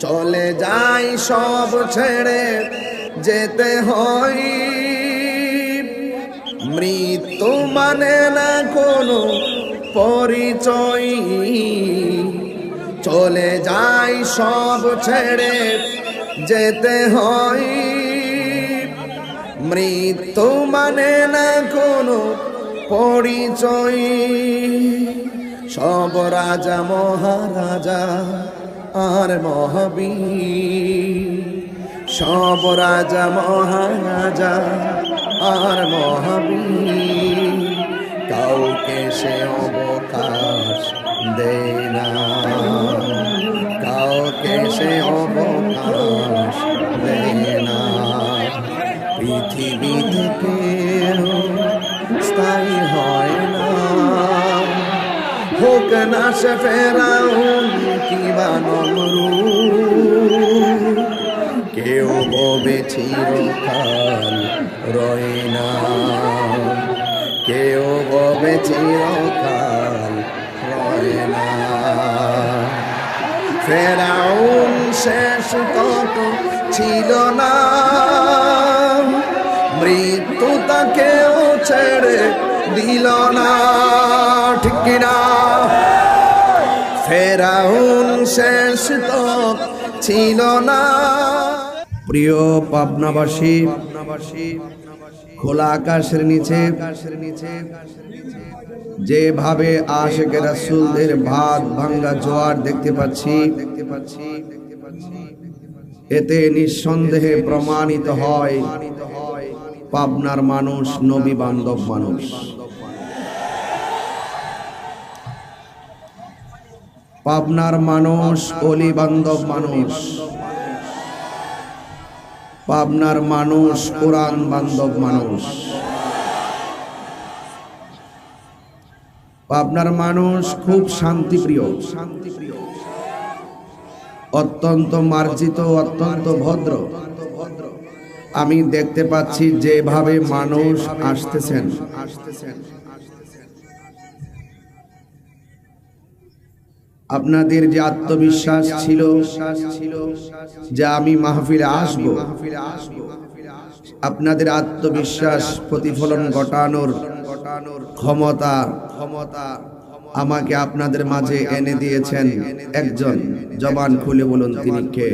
চলে যাই সব ছেড়ে যেতে হয়, মৃত্যু মানে না কোনো পরিচয়। চলে যাই সব ছেড়ে যেতে হয়, মৃত্যু মানে না কোনো পরিচয়। সব রাজা মহারাজা আর মহাবীর, সব রাজা মহারাজা আর মহাবীর, কাউকে সে অবকাশ দেয় না, কাউকে সে অবকাশ দেয় না। পৃথিবী থেকে স্থায়ী হয় না, হোক না সে ফেরাউন কিংবা নমরুদ, কেউ হবে চিরকাল রয় না, কেউ হবে চিরকাল রয় না। ফেরাউন শেষ তক ছিল না, মৃত্যু তাকেও ছেড়ে দিল না, ঠিক কিনা? ফেরাউন শেষ তক ছিল না। প্রিয় পাবনাবাসী, খোলা আকাশের নিচে যেভাবে আশিকে রাসূলদের ভাত ভাঙ্গা জোয়ার দেখতে পাচ্ছি, এতে নিঃসন্দেহে প্রমাণিত হয় পাবনার মানুষ নবী বান্ধব মানুষ। পাবনার মানুষ অলি বান্ধব মানুষ, পাবনার মানুষ কোরআন বান্ধব মানুষ, পাবনার মানুষ খুব শান্তিপ্রিয়, অত্যন্ত মার্জিত, অত্যন্ত ভদ্র। আমি দেখতে পাচ্ছি যেভাবে মানুষ আসতেছেন, আপনাদের যে আত্মবিশ্বাস ছিল যে আমি মাহফিলে আসব, আপনাদের আত্মবিশ্বাস প্রতিফলন ঘটানোর ক্ষমতা আমাকে আপনাদের মাঝে এনে দিয়েছেন একজন। জবান খুলে বলুন তিনি কে?